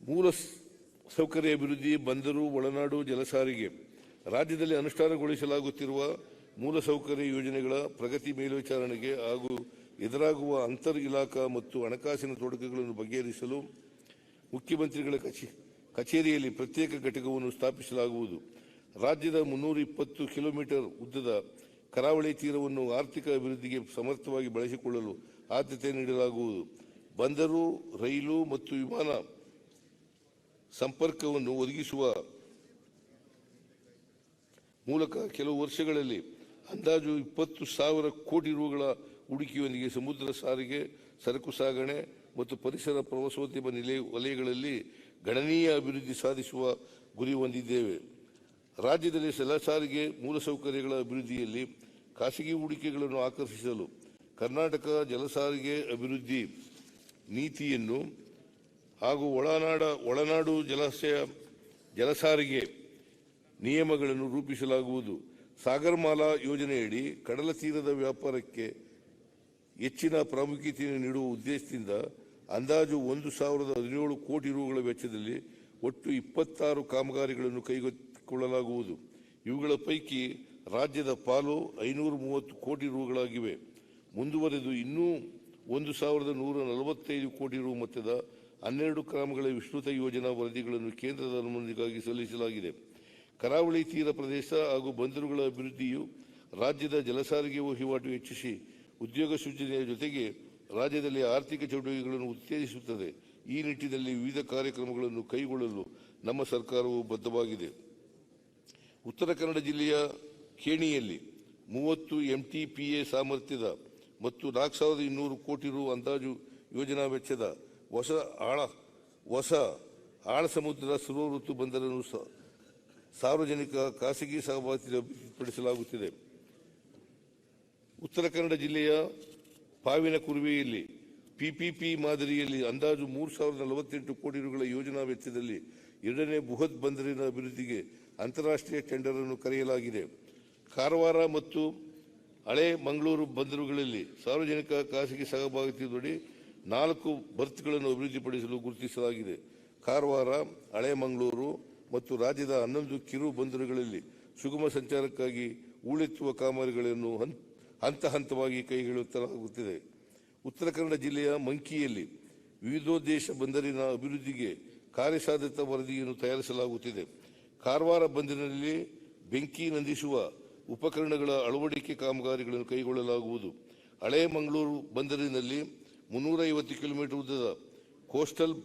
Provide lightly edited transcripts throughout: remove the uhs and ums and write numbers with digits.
ಮೂಲ ಸೌಕರ್ಯ ಅಭಿವೃದ್ಧಿ, ಬಂದರು, ಒಳನಾಡು ಜಲಸಾರಿಗೆ. ರಾಜ್ಯದಲ್ಲಿ ಅನುಷ್ಠಾನಗೊಳಿಸಲಾಗುತ್ತಿರುವ ಮೂಲಸೌಕರ್ಯ ಯೋಜನೆಗಳ ಪ್ರಗತಿ ಮೇಲ್ವಿಚಾರಣೆಗೆ ಹಾಗೂ ಎದುರಾಗುವ ಅಂತರ್ ಇಲಾಖಾ ಮತ್ತು ಹಣಕಾಸಿನ ತೊಡಕುಗಳನ್ನು ಬಗೆಹರಿಸಲು ಮುಖ್ಯಮಂತ್ರಿಗಳ ಕಚೇರಿಯಲ್ಲಿ ಪ್ರತ್ಯೇಕ ಘಟಕವನ್ನು ಸ್ಥಾಪಿಸಲಾಗುವುದು. ರಾಜ್ಯದ 320 ಕಿಲೋಮೀಟರ್ ಉದ್ದದ ಕರಾವಳಿ ತೀರವನ್ನು ಆರ್ಥಿಕ ಅಭಿವೃದ್ಧಿಗೆ ಸಮರ್ಥವಾಗಿ ಬಳಸಿಕೊಳ್ಳಲು ಆದ್ಯತೆ ನೀಡಲಾಗುವುದು. ಬಂದರು, ರೈಲು ಮತ್ತು ವಿಮಾನ ಸಂಪರ್ಕವನ್ನು ಒದಗಿಸುವ ಮೂಲಕ ಕೆಲವು ವರ್ಷಗಳಲ್ಲಿ ಅಂದಾಜು 20,000 ಕೋಟಿ ರುಗಳ ಹೂಡಿಕೆಯೊಂದಿಗೆ ಸಮುದ್ರ ಸಾರಿಗೆ, ಸರಕು ಸಾಗಣೆ ಮತ್ತು ಪರಿಸರ ಪ್ರವಾಸೋದ್ಯಮ ವಲಯಗಳಲ್ಲಿ ಗಣನೀಯ ಅಭಿವೃದ್ಧಿ ಸಾಧಿಸುವ ಗುರಿ ಹೊಂದಿದ್ದೇವೆ. ರಾಜ್ಯದಲ್ಲಿ ಜಲಸಾರಿಗೆ ಮೂಲಸೌಕರ್ಯಗಳ ಅಭಿವೃದ್ಧಿಯಲ್ಲಿ ಖಾಸಗಿ ಹೂಡಿಕೆಗಳನ್ನು ಆಕರ್ಷಿಸಲು ಕರ್ನಾಟಕ ಜಲಸಾರಿಗೆ ಅಭಿವೃದ್ಧಿ ನೀತಿಯನ್ನು ಹಾಗೂ ಒಳನಾಡು ಜಲಸಾರಿಗೆ ನಿಯಮಗಳನ್ನು ರೂಪಿಸಲಾಗುವುದು. ಸಾಗರಮಾಲಾ ಯೋಜನೆಯಡಿ ಕಡಲ ತೀರದ ವ್ಯಾಪಾರಕ್ಕೆ ಹೆಚ್ಚಿನ ಪ್ರಾಮುಖ್ಯತೆಯನ್ನು ನೀಡುವ ಉದ್ದೇಶದಿಂದ ಅಂದಾಜು 1,017 ಕೋಟಿ ರುಗಳ ವೆಚ್ಚದಲ್ಲಿ ಒಟ್ಟು 26 ಕಾಮಗಾರಿಗಳನ್ನು ಕೈಗೆತ್ತಿಕೊಳ್ಳಲಾಗುವುದು. ಇವುಗಳ ಪೈಕಿ ರಾಜ್ಯದ ಪಾಲು 530 ಕೋಟಿ ರುಗಳಾಗಿವೆ. ಮುಂದುವರೆದು ಇನ್ನೂ 1,145 ಕೋಟಿ ರು ಮೊತ್ತದ 12 ಗ್ರಾಮಗಳ ವಿಸ್ತೃತ ಯೋಜನಾ ವರದಿಗಳನ್ನು ಕೇಂದ್ರದ ಅನುಮೋದನೆಗಾಗಿ ಸಲ್ಲಿಸಲಾಗಿದೆ. ಕರಾವಳಿ ತೀರ ಪ್ರದೇಶ ಹಾಗೂ ಬಂದರುಗಳ ಅಭಿವೃದ್ಧಿಯು ರಾಜ್ಯದ ಜಲಸಾರಿಗೆ ವಹಿವಾಟು ಹೆಚ್ಚಿಸಿ ಉದ್ಯೋಗ ಸೃಜನೆಯ ಜೊತೆಗೆ ರಾಜ್ಯದಲ್ಲಿ ಆರ್ಥಿಕ ಚಟುವಟಿಕೆಗಳನ್ನು ಉತ್ತೇಜಿಸುತ್ತದೆ. ಈ ನಿಟ್ಟಿನಲ್ಲಿ ವಿವಿಧ ಕಾರ್ಯಕ್ರಮಗಳನ್ನು ಕೈಗೊಳ್ಳಲು ನಮ್ಮ ಸರ್ಕಾರವು ಬದ್ಧವಾಗಿದೆ. ಉತ್ತರ ಕನ್ನಡ ಜಿಲ್ಲೆಯ ಖೇಣಿಯಲ್ಲಿ 30 MTPA ಸಾಮರ್ಥ್ಯದ ಮತ್ತು 4,200 ಕೋಟಿ ರು ಅಂದಾಜು ಯೋಜನಾ ವೆಚ್ಚದ ಹೊಸ ಆಳ ಸಮುದ್ರ ಸುರವೃತ್ತು ಬಂದರನ್ನು ಸಾರ್ವಜನಿಕ ಖಾಸಗಿ ಸಹಭಾಗಿತ್ವದಲ್ಲಿ ಅಭಿವೃದ್ಧಿಪಡಿಸಲಾಗುತ್ತಿದೆ. ಉತ್ತರ ಕನ್ನಡ ಜಿಲ್ಲೆಯ ಪಾವಿನಕುರುವೆಯಲ್ಲಿ PPP ಮಾದರಿಯಲ್ಲಿ ಅಂದಾಜು 3,048 ಕೋಟಿ ರುಗಳ ಯೋಜನಾ ವೆಚ್ಚದಲ್ಲಿ 2ನೇ ಬೃಹತ್ ಬಂದರಿನ ಅಭಿವೃದ್ಧಿಗೆ ಅಂತಾರಾಷ್ಟ್ರೀಯ ಟೆಂಡರ್ ಅನ್ನು ಕರೆಯಲಾಗಿದೆ. ಕಾರವಾರ ಮತ್ತು ಹಳೆ ಮಂಗಳೂರು ಬಂದರುಗಳಲ್ಲಿ ಸಾರ್ವಜನಿಕ ಖಾಸಗಿ ಸಹಭಾಗಿತ್ವದಡಿ 4 ಬರ್ತ್ಗಳನ್ನು ಅಭಿವೃದ್ಧಿಪಡಿಸಲು ಗುರುತಿಸಲಾಗಿದೆ. ಕಾರವಾರ, ಹಳೆ ಮಂಗಳೂರು ಮತ್ತು ರಾಜ್ಯದ 11 ಕಿರು ಬಂದರುಗಳಲ್ಲಿ ಸುಗಮ ಸಂಚಾರಕ್ಕಾಗಿ ಹೂಳೆತ್ತುವ ಕಾಮಗಾರಿಗಳನ್ನು ಹಂತ ಹಂತವಾಗಿ ಕೈಗೊಳ್ಳಲಾಗುತ್ತಿದೆ. ಉತ್ತರ ಕನ್ನಡ ಜಿಲ್ಲೆಯ ಮಂಕಿಯಲ್ಲಿ ವಿವಿಧೋದ್ದೇಶ ಬಂದರಿನ ಅಭಿವೃದ್ಧಿಗೆ ಕಾರ್ಯಸಾಧ್ಯತಾ ವರದಿಯನ್ನು ತಯಾರಿಸಲಾಗುತ್ತಿದೆ. ಕಾರವಾರ ಬಂದರಿನಲ್ಲಿ ಬೆಂಕಿ ನಂದಿಸುವ ಉಪಕರಣಗಳ ಅಳವಡಿಕೆ ಕಾಮಗಾರಿಗಳನ್ನು ಕೈಗೊಳ್ಳಲಾಗುವುದು. ಹಳೆ ಮಂಗಳೂರು ಬಂದರಿನಲ್ಲಿ 350 ಕಿಲೋಮೀಟರ್ ಉದ್ದದ ಕೋಸ್ಟಲ್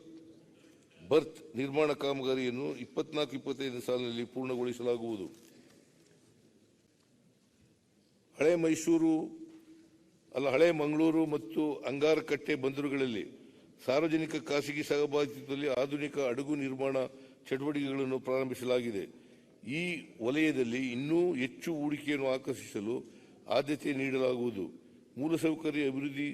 ಬರ್ತ್ ನಿರ್ಮಾಣ ಕಾಮಗಾರಿಯನ್ನು 24-25 ಸಾಲಿನಲ್ಲಿ ಪೂರ್ಣಗೊಳಿಸಲಾಗುವುದು. ಹಳೆ ಮಂಗಳೂರು ಮತ್ತು ಅಂಗಾರಕಟ್ಟೆ ಬಂದರುಗಳಲ್ಲಿ ಸಾರ್ವಜನಿಕ ಖಾಸಗಿ ಸಹಭಾಗಿತ್ವದಲ್ಲಿ ಆಧುನಿಕ ಹಡಗು ನಿರ್ಮಾಣ ಚಟುವಟಿಕೆಗಳನ್ನು ಪ್ರಾರಂಭಿಸಲಾಗಿದೆ. ಈ ವಲಯದಲ್ಲಿ ಇನ್ನೂ ಹೆಚ್ಚು ಹೂಡಿಕೆಯನ್ನು ಆಕರ್ಷಿಸಲು ಆದ್ಯತೆ ನೀಡಲಾಗುವುದು. ಮೂಲಸೌಕರ್ಯ ಅಭಿವೃದ್ಧಿ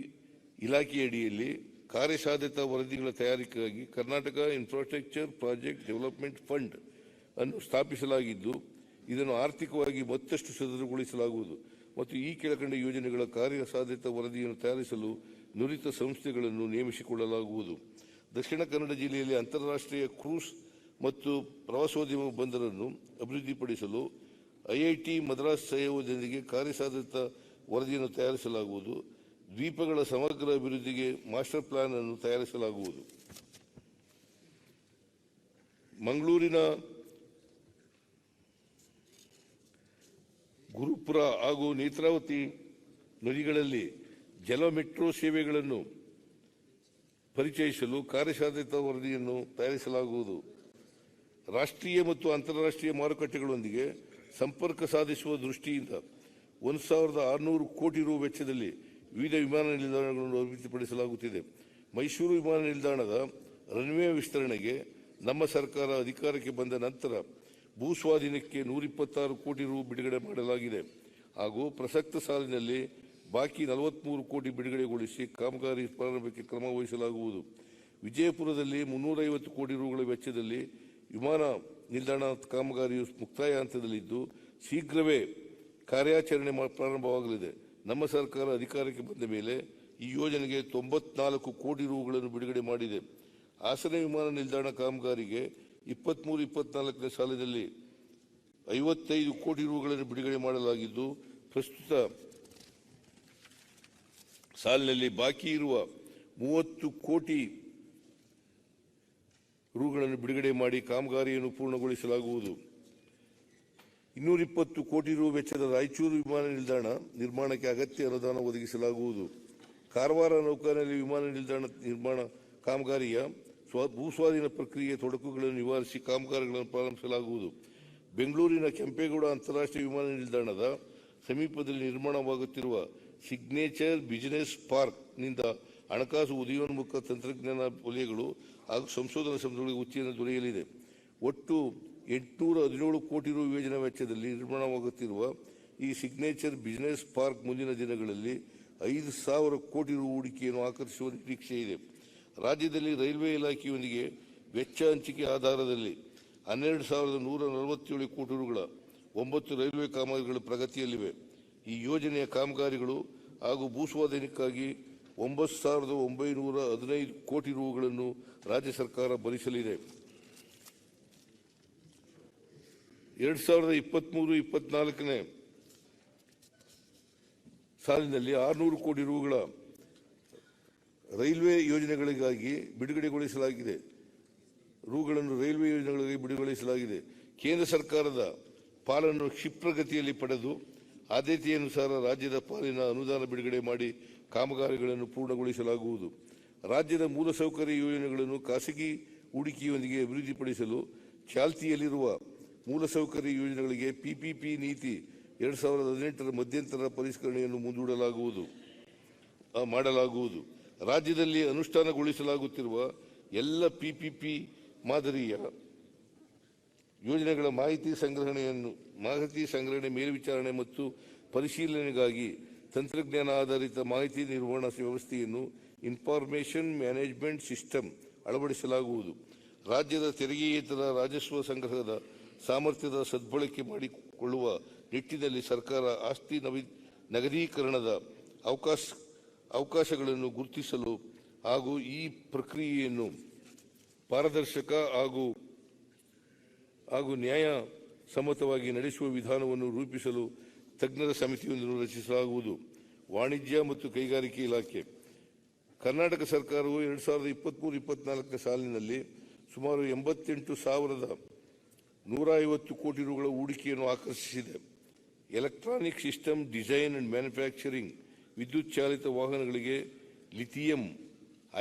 ಇಲಾಖೆಯಡಿಯಲ್ಲಿ ಕಾರ್ಯಸಾಧ್ಯತಾ ವರದಿಗಳ ತಯಾರಿಕೆಗಾಗಿ Karnataka infrastructure project development fund ಅನ್ನು ಸ್ಥಾಪಿಸಲಾಗಿದ್ದು, ಇದನ್ನು ಆರ್ಥಿಕವಾಗಿ ಮತ್ತಷ್ಟು ಸದೃಢಗೊಳಿಸಲಾಗುವುದು ಮತ್ತು ಈ ಕೆಳಕಂಡ ಯೋಜನೆಗಳ ಕಾರ್ಯಸಾಧ್ಯತಾ ವರದಿಯನ್ನು ತಯಾರಿಸಲು ನುರಿತ ಸಂಸ್ಥೆಗಳನ್ನು ನೇಮಿಸಿಕೊಳ್ಳಲಾಗುವುದು. ದಕ್ಷಿಣ ಕನ್ನಡ ಜಿಲ್ಲೆಯಲ್ಲಿ ಅಂತಾರಾಷ್ಟ್ರೀಯ ಕ್ರೂಸ್ ಮತ್ತು ಪ್ರವಾಸೋದ್ಯಮ ಬಂದರನ್ನು ಅಭಿವೃದ್ಧಿಪಡಿಸಲು IIT ಮದ್ರಾಸ್ ಸಹಯೋಗದೊಂದಿಗೆ ಕಾರ್ಯಸಾಧ್ಯತಾ ವರದಿಯನ್ನು ತಯಾರಿಸಲಾಗುವುದು. ದ್ವೀಪಗಳ ಸಮಗ್ರ ಅಭಿವೃದ್ಧಿಗೆ ಮಾಸ್ಟರ್ ಪ್ಲಾನ್ ಅನ್ನು ತಯಾರಿಸಲಾಗುವುದು. ಮಂಗಳೂರಿನ ಗುರುಪುರ ಹಾಗೂ ನೇತ್ರಾವತಿ ನದಿಗಳಲ್ಲಿ ಜಲ ಮೆಟ್ರೋ ಸೇವೆಗಳನ್ನು ಪರಿಚಯಿಸಲು ಕಾರ್ಯಸಾಧ್ಯತಾ ವರದಿಯನ್ನು ತಯಾರಿಸಲಾಗುವುದು. ರಾಷ್ಟ್ರೀಯ ಮತ್ತು ಅಂತಾರಾಷ್ಟ್ರೀಯ ಮಾರುಕಟ್ಟೆಗಳೊಂದಿಗೆ ಸಂಪರ್ಕ ಸಾಧಿಸುವ ದೃಷ್ಟಿಯಿಂದ 1,600 ಕೋಟಿ ರು ವೆಚ್ಚದಲ್ಲಿ ವಿವಿಧ ವಿಮಾನ ನಿಲ್ದಾಣಗಳನ್ನು ಅಭಿವೃದ್ಧಿಪಡಿಸಲಾಗುತ್ತಿದೆ. ಮೈಸೂರು ವಿಮಾನ ನಿಲ್ದಾಣದ ರನ್ವೇ ವಿಸ್ತರಣೆಗೆ ನಮ್ಮ ಸರ್ಕಾರ ಅಧಿಕಾರಕ್ಕೆ ಬಂದ ನಂತರ ಭೂ ಸ್ವಾಧೀನಕ್ಕೆ 126 ಕೋಟಿ ರು ಬಿಡುಗಡೆ ಮಾಡಲಾಗಿದೆ ಹಾಗೂ ಪ್ರಸಕ್ತ ಸಾಲಿನಲ್ಲಿ ಬಾಕಿ 43 ಕೋಟಿ ಬಿಡುಗಡೆಗೊಳಿಸಿ ಕಾಮಗಾರಿ ಪ್ರಾರಂಭಕ್ಕೆ ಕ್ರಮ ವಹಿಸಲಾಗುವುದು. ವಿಜಯಪುರದಲ್ಲಿ 350 ಕೋಟಿ ರುಗಳ ವೆಚ್ಚದಲ್ಲಿ ವಿಮಾನ ನಿಲ್ದಾಣ ಕಾಮಗಾರಿಯು ಮುಕ್ತಾಯ ಹಂತದಲ್ಲಿದ್ದು ಶೀಘ್ರವೇ ಕಾರ್ಯಾಚರಣೆ ಪ್ರಾರಂಭವಾಗಲಿದೆ. ನಮ್ಮ ಸರ್ಕಾರ ಅಧಿಕಾರಕ್ಕೆ ಬಂದ ಮೇಲೆ ಈ ಯೋಜನೆಗೆ 94 ಕೋಟಿ ರುಗಳನ್ನು ಬಿಡುಗಡೆ ಮಾಡಿದೆ. ಹಾಸನ ವಿಮಾನ ನಿಲ್ದಾಣ ಕಾಮಗಾರಿಗೆ 23-24ನೇ ಸಾಲಿನಲ್ಲಿ 55 ಕೋಟಿ ರೂಗಳನ್ನು ಬಿಡುಗಡೆ ಮಾಡಲಾಗಿದ್ದು, ಪ್ರಸ್ತುತ ಸಾಲಿನಲ್ಲಿ ಬಾಕಿ ಇರುವ 30 ಕೋಟಿ ರೂಗಳನ್ನು ಬಿಡುಗಡೆ ಮಾಡಿ ಕಾಮಗಾರಿಯನ್ನು ಪೂರ್ಣಗೊಳಿಸಲಾಗುವುದು. 220 ಕೋಟಿ ರು ವೆಚ್ಚದ ರಾಯಚೂರು ವಿಮಾನ ನಿಲ್ದಾಣ ನಿರ್ಮಾಣಕ್ಕೆ ಅಗತ್ಯ ಅನುದಾನ ಒದಗಿಸಲಾಗುವುದು. ಕಾರವಾರ ನೌಕಾನೆಲೆ ವಿಮಾನ ನಿಲ್ದಾಣ ನಿರ್ಮಾಣ ಕಾಮಗಾರಿಯ ಭೂಸ್ವಾಧೀನ ಪ್ರಕ್ರಿಯೆ ತೊಡಕುಗಳನ್ನು ನಿವಾರಿಸಿ ಕಾಮಗಾರಿಗಳನ್ನು ಪ್ರಾರಂಭಿಸಲಾಗುವುದು. ಬೆಂಗಳೂರಿನ ಕೆಂಪೇಗೌಡ ಅಂತಾರಾಷ್ಟ್ರೀಯ ವಿಮಾನ ನಿಲ್ದಾಣದ ಸಮೀಪದಲ್ಲಿ ನಿರ್ಮಾಣವಾಗುತ್ತಿರುವ ಸಿಗ್ನೇಚರ್ ಬಿಸಿನೆಸ್ ಪಾರ್ಕ್ನಿಂದ ಹಣಕಾಸು ಉದಯೋನ್ಮುಖ ತಂತ್ರಜ್ಞಾನ ವಲಯಗಳು ಹಾಗೂ ಸಂಶೋಧನಾ ಸಂಸ್ಥೆಗಳಿಗೆ ಉತ್ತೇಜನ ದೊರೆಯಲಿದೆ. ಒಟ್ಟು 817 ಕೋಟಿ ರು ಯೋಜನಾ ವೆಚ್ಚದಲ್ಲಿ ನಿರ್ಮಾಣವಾಗುತ್ತಿರುವ ಈ ಸಿಗ್ನೇಚರ್ ಬಿಸಿನೆಸ್ ಪಾರ್ಕ್ ಮುಂದಿನ ದಿನಗಳಲ್ಲಿ 5,000 ಕೋಟಿ ರು ಹೂಡಿಕೆಯನ್ನು ಆಕರ್ಷಿಸುವ ನಿರೀಕ್ಷೆ ಇದೆ. ರಾಜ್ಯದಲ್ಲಿ ರೈಲ್ವೆ ಇಲಾಖೆಯೊಂದಿಗೆ ವೆಚ್ಚ ಹಂಚಿಕೆ ಆಧಾರದಲ್ಲಿ 12,147 ಕೋಟಿ ರುಗಳ 9 ರೈಲ್ವೆ ಕಾಮಗಾರಿಗಳು ಪ್ರಗತಿಯಲ್ಲಿವೆ. ಈ ಯೋಜನೆಯ ಕಾಮಗಾರಿಗಳು ಹಾಗೂ ಭೂಸ್ವಾಧೀನಕ್ಕಾಗಿ 9,915 ಕೋಟಿ ರುಗಳನ್ನು ರಾಜ್ಯ ಸರ್ಕಾರ ಭರಿಸಲಿದೆ. 2023-24ನೇ ಸಾಲಿನಲ್ಲಿ 600 ಕೋಟಿ ರುಗಳ ರೈಲ್ವೆ ಯೋಜನೆಗಳಿಗಾಗಿ ಬಿಡುಗಡೆಗೊಳಿಸಲಾಗಿದೆ. ಕೇಂದ್ರ ಸರ್ಕಾರದ ಪಾಲನ್ನು ಕ್ಷಿಪ್ರಗತಿಯಲ್ಲಿ ಪಡೆದು ಆದ್ಯತೆಯನುಸಾರ ರಾಜ್ಯದ ಪಾಲಿನ ಅನುದಾನ ಬಿಡುಗಡೆ ಮಾಡಿ ಕಾಮಗಾರಿಗಳನ್ನು ಪೂರ್ಣಗೊಳಿಸಲಾಗುವುದು. ರಾಜ್ಯದ ಮೂಲಸೌಕರ್ಯ ಯೋಜನೆಗಳನ್ನು ಖಾಸಗಿ ಹೂಡಿಕೆಯೊಂದಿಗೆ ಅಭಿವೃದ್ಧಿಪಡಿಸಲು ಚಾಲ್ತಿಯಲ್ಲಿರುವ ಮೂಲಸೌಕರ್ಯ ಯೋಜನೆಗಳಿಗೆ ಪಿಪಿಪಿ ನೀತಿ 2018ರ ಮಧ್ಯಂತರ ಪರಿಷ್ಕರಣೆಯನ್ನು ಮಾಡಲಾಗುವುದು. ರಾಜ್ಯದಲ್ಲಿ ಅನುಷ್ಠಾನಗೊಳಿಸಲಾಗುತ್ತಿರುವ ಎಲ್ಲ ಪಿಪಿಪಿ ಮಾದರಿಯ ಯೋಜನೆಗಳ ಮಾಹಿತಿ ಸಂಗ್ರಹಣೆ, ಮೇಲ್ವಿಚಾರಣೆ ಮತ್ತು ಪರಿಶೀಲನೆಗಾಗಿ ತಂತ್ರಜ್ಞಾನ ಆಧಾರಿತ ಮಾಹಿತಿ ನಿರ್ವಹಣಾ ವ್ಯವಸ್ಥೆಯನ್ನು ಇನ್ಫಾರ್ಮೇಷನ್ ಮ್ಯಾನೇಜ್ಮೆಂಟ್ ಸಿಸ್ಟಮ್ ಅಳವಡಿಸಲಾಗುವುದು. ರಾಜ್ಯದ ತೆರಿಗೆಯೇತರ ರಾಜಸ್ವ ಸಂಗ್ರಹದ ಸಾಮರ್ಥ್ಯದ ಸದ್ಬಳಕೆ ಮಾಡಿಕೊಳ್ಳುವ ನಿಟ್ಟಿನಲ್ಲಿ ಸರ್ಕಾರ ಆಸ್ತಿ ನಗದೀಕರಣದ ಅವಕಾಶಗಳನ್ನು ಗುರುತಿಸಲು ಹಾಗೂ ಈ ಪ್ರಕ್ರಿಯೆಯನ್ನು ಪಾರದರ್ಶಕ ಹಾಗೂ ನ್ಯಾಯ ಸಮ್ಮತವಾಗಿ ನಡೆಸುವ ವಿಧಾನವನ್ನು ರೂಪಿಸಲು ತಜ್ಞರ ಸಮಿತಿಯೊಂದನ್ನು ರಚಿಸಲಾಗುವುದು. ವಾಣಿಜ್ಯ ಮತ್ತು ಕೈಗಾರಿಕೆ ಇಲಾಖೆ. ಕರ್ನಾಟಕ ಸರ್ಕಾರವು 2023-24ನೇ ಸಾಲಿನಲ್ಲಿ ಸುಮಾರು 88,150 ಕೋಟಿ ರುಗಳ ಹೂಡಿಕೆಯನ್ನು ಆಕರ್ಷಿಸಿದೆ. Electronic system design and manufacturing, ವಿದ್ಯುತ್ ಚಾಲಿತ ವಾಹನಗಳಿಗೆ ಲಿಥಿಯಂ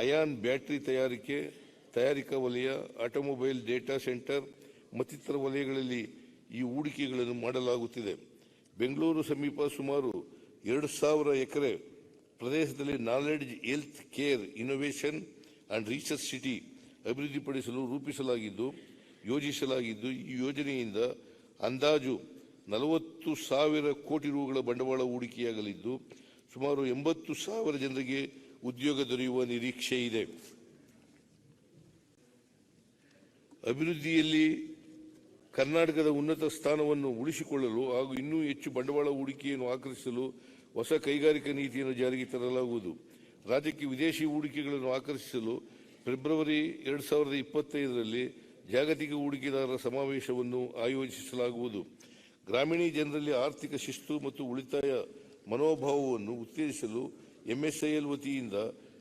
ಅಯಾನ್ ಬ್ಯಾಟರಿ ತಯಾರಿಕಾ ವಲಯ, ಆಟೋಮೊಬೈಲ್ ಡೇಟಾ ಸೆಂಟರ್ ಮತ್ತಿತರ ವಲಯಗಳಲ್ಲಿ ಈ ಹೂಡಿಕೆಗಳನ್ನು ಮಾಡಲಾಗುತ್ತಿದೆ. ಬೆಂಗಳೂರು ಸಮೀಪ ಸುಮಾರು 2,000 ಎಕರೆ ಪ್ರದೇಶದಲ್ಲಿ knowledge health care innovation and research city ಅಭಿವೃದ್ಧಿಪಡಿಸಲು ಯೋಜಿಸಲಾಗಿದ್ದು ಈ ಯೋಜನೆಯಿಂದ ಅಂದಾಜು 40,000 ಕೋಟಿ ರುಗಳ ಬಂಡವಾಳ ಹೂಡಿಕೆಯಾಗಲಿದ್ದು ಸುಮಾರು 80,000 ಜನರಿಗೆ ಉದ್ಯೋಗ ದೊರೆಯುವ ನಿರೀಕ್ಷೆ ಇದೆ. ಅಭಿವೃದ್ಧಿಯಲ್ಲಿ ಕರ್ನಾಟಕದ ಉನ್ನತ ಸ್ಥಾನವನ್ನು ಉಳಿಸಿಕೊಳ್ಳಲು ಹಾಗೂ ಇನ್ನೂ ಹೆಚ್ಚು ಬಂಡವಾಳ ಹೂಡಿಕೆಯನ್ನು ಆಕರ್ಷಿಸಲು ಹೊಸ ಕೈಗಾರಿಕಾ ನೀತಿಯನ್ನು ಜಾರಿಗೆ ತರಲಾಗುವುದು. ರಾಜ್ಯಕ್ಕೆ ವಿದೇಶಿ ಹೂಡಿಕೆಗಳನ್ನು ಆಕರ್ಷಿಸಲು ಫೆಬ್ರವರಿ 2025ರಲ್ಲಿ ಜಾಗತಿಕ ಹೂಡಿಕೆದಾರರ ಸಮಾವೇಶವನ್ನು ಆಯೋಜಿಸಲಾಗುವುದು. ಗ್ರಾಮೀಣ ಜನರಲ್ಲಿ ಆರ್ಥಿಕ ಶಿಸ್ತು ಮತ್ತು ಉಳಿತಾಯ ಮನೋಭಾವವನ್ನು ಉತ್ತೇಜಿಸಲು ಎಂಎಸ್ಐಎಲ್ ವತಿಯಿಂದ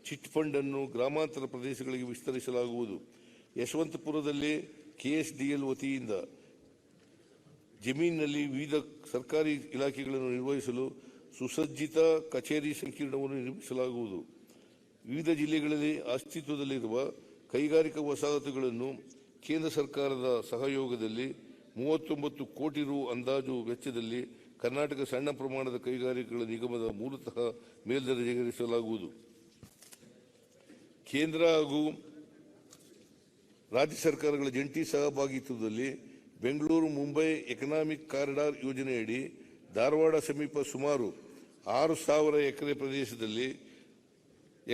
ಚಿಟ್ ಫಂಡ್ ಅನ್ನು ಗ್ರಾಮಾಂತರ ಪ್ರದೇಶಗಳಿಗೆ ವಿಸ್ತರಿಸಲಾಗುವುದು. ಯಶವಂತಪುರದಲ್ಲಿ ಕೆಎಸ್ಡಿಎಲ್ ವತಿಯಿಂದ ಜಮೀನಿನಲ್ಲಿ ವಿವಿಧ ಸರ್ಕಾರಿ ಇಲಾಖೆಗಳನ್ನು ನಿರ್ವಹಿಸಲು ಸುಸಜ್ಜಿತ ಕಚೇರಿ ಸಂಕೀರ್ಣವನ್ನು ನಿರ್ಮಿಸಲಾಗುವುದು. ವಿವಿಧ ಜಿಲ್ಲೆಗಳಲ್ಲಿ ಅಸ್ತಿತ್ವದಲ್ಲಿರುವ ಕೈಗಾರಿಕಾ ವಸಾಹತುಗಳನ್ನು ಕೇಂದ್ರ ಸರ್ಕಾರದ ಸಹಯೋಗದಲ್ಲಿ 39 ಕೋಟಿ ರು ಅಂದಾಜು ವೆಚ್ಚದಲ್ಲಿ ಕರ್ನಾಟಕ ಸಣ್ಣ ಪ್ರಮಾಣದ ಕೈಗಾರಿಕೆಗಳ ನಿಗಮದ ಮೂಲತಃ ಮೇಲ್ದರ್ಜೆಗೇರಿಸಲಾಗುವುದು. ಕೇಂದ್ರ ಹಾಗೂ ರಾಜ್ಯ ಸರ್ಕಾರಗಳ ಜಂಟಿ ಸಹಭಾಗಿತ್ವದಲ್ಲಿ ಬೆಂಗಳೂರು ಮುಂಬೈ ಎಕನಾಮಿಕ್ ಕಾರಿಡಾರ್ ಯೋಜನೆಯಡಿ ಧಾರವಾಡ ಸಮೀಪ ಸುಮಾರು 6,000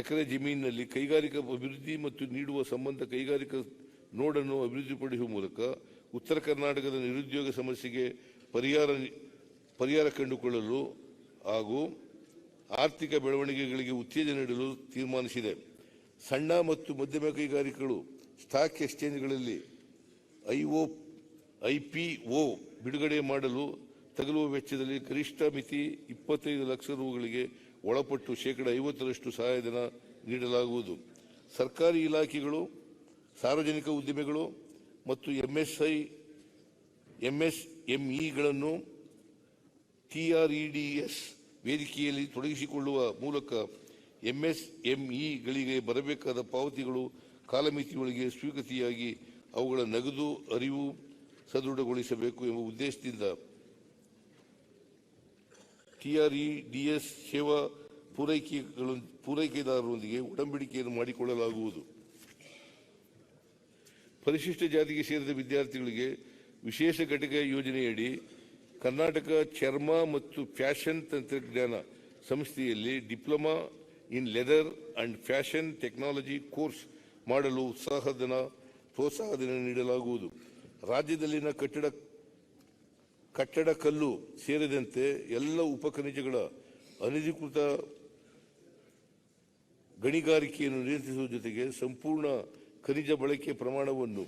ಎಕರೆ ಜಮೀನಿನಲ್ಲಿ ಕೈಗಾರಿಕಾ ಅಭಿವೃದ್ಧಿ ಮತ್ತು ನೀಡುವ ಸಂಬಂಧ ಕೈಗಾರಿಕಾ ನೋಡನ್ನು ಅಭಿವೃದ್ಧಿಪಡಿಸುವ ಮೂಲಕ ಉತ್ತರ ಕರ್ನಾಟಕದ ನಿರುದ್ಯೋಗ ಸಮಸ್ಯೆಗೆ ಪರಿಹಾರ ಕಂಡುಕೊಳ್ಳಲು ಹಾಗೂ ಆರ್ಥಿಕ ಬೆಳವಣಿಗೆಗಳಿಗೆ ಉತ್ತೇಜನ ನೀಡಲು ತೀರ್ಮಾನಿಸಿದೆ. ಸಣ್ಣ ಮತ್ತು ಮಧ್ಯಮ ಕೈಗಾರಿಕೆಗಳು ಸ್ಟಾಕ್ ಎಕ್ಸ್ಚೇಂಜ್ಗಳಲ್ಲಿ IPO ಬಿಡುಗಡೆ ಮಾಡಲು ತಗಲುವ ವೆಚ್ಚದಲ್ಲಿ ಗರಿಷ್ಠ ಮಿತಿ 25 ಲಕ್ಷ ರೂಗಳಿಗೆ ಒಳಪಟ್ಟು ಶೇಕಡ 50% ಸಹಾಯಧನ ನೀಡಲಾಗುವುದು. ಸರ್ಕಾರಿ ಇಲಾಖೆಗಳು, ಸಾರ್ವಜನಿಕ ಉದ್ದಿಮೆಗಳು ಮತ್ತು MSMEಗಳನ್ನು TREDS ವೇದಿಕೆಯಲ್ಲಿ ತೊಡಗಿಸಿಕೊಳ್ಳುವ ಮೂಲಕ MSMEಗಳಿಗೆ ಬರಬೇಕಾದ ಪಾವತಿಗಳು ಕಾಲಮಿತಿಯೊಳಗೆ ಸ್ವೀಕೃತಿಯಾಗಿ ಅವುಗಳ ನಗದು ಅರಿವು ಸದೃಢಗೊಳಿಸಬೇಕು ಎಂಬ ಉದ್ದೇಶದಿಂದ TREDS ಸೇವಾ ಪೂರೈಕೆದಾರರೊಂದಿಗೆ ಒಡಂಬಡಿಕೆಯನ್ನು ಮಾಡಿಕೊಳ್ಳಲಾಗುವುದು. ಪರಿಶಿಷ್ಟ ಜಾತಿಗೆ ಸೇರಿದ ವಿದ್ಯಾರ್ಥಿಗಳಿಗೆ ವಿಶೇಷ ಘಟಕ ಯೋಜನೆಯಡಿ ಕರ್ನಾಟಕ ಚರ್ಮ ಮತ್ತು ಫ್ಯಾಷನ್ ತಂತ್ರಜ್ಞಾನ ಸಂಸ್ಥೆಯಲ್ಲಿ diploma in leather and fashion technology course ಮಾಡಲು ಪ್ರೋತ್ಸಾಹಧನ ನೀಡಲಾಗುವುದು. ರಾಜ್ಯದಲ್ಲಿನ ಕಟ್ಟಡ ಕಲ್ಲು ಸೇರಿದಂತೆ ಎಲ್ಲ ಉಪಖನಿಜಗಳ ಅನಧಿಕೃತ ಗಣಿಗಾರಿಕೆಯನ್ನು ನಿಯಂತ್ರಿಸುವ ಜೊತೆಗೆ ಸಂಪೂರ್ಣ ಖನಿಜ ಬಳಕೆ ಪ್ರಮಾಣವನ್ನು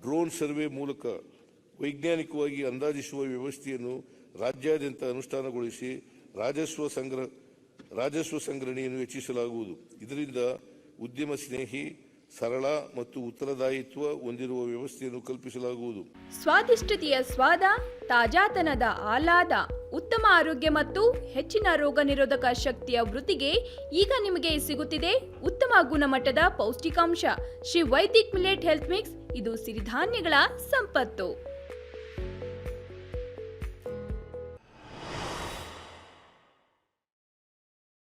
ಡ್ರೋನ್ ಸರ್ವೆ ಮೂಲಕ ವೈಜ್ಞಾನಿಕವಾಗಿ ಅಂದಾಜಿಸುವ ವ್ಯವಸ್ಥೆಯನ್ನು ರಾಜ್ಯಾದ್ಯಂತ ಅನುಷ್ಠಾನಗೊಳಿಸಿ ರಾಜಸ್ವ ಸಂಗ್ರಹಣೆಯನ್ನು ಹೆಚ್ಚಿಸಲಾಗುವುದು. ಇದರಿಂದ ಉದ್ಯಮ ಸ್ನೇಹಿ, ಸರಳ ಮತ್ತು ಉತ್ತರದಾಯಿತ್ವ ಹೊಂದಿರುವ ವ್ಯವಸ್ಥೆಯನ್ನು ಕಲ್ಪಿಸಲಾಗುವುದು. ಸ್ವಾದಿಷ್ಟತೆಯ ಸ್ವಾದ, ತಾಜಾತನದ ಆಹ್ಲಾದ, ಉತ್ತಮ ಆರೋಗ್ಯ ಮತ್ತು ಹೆಚ್ಚಿನ ರೋಗ ನಿರೋಧಕ ಶಕ್ತಿಯ ವೃದ್ಧಿಗೆ ಈಗ ನಿಮಗೆ ಸಿಗುತ್ತಿದೆ ಉತ್ತಮ ಗುಣಮಟ್ಟದ ಪೌಷ್ಟಿಕಾಂಶ. Shri Vaidik millet health mix, ಇದು ಸಿರಿಧಾನ್ಯಗಳ ಸಂಪತ್ತು.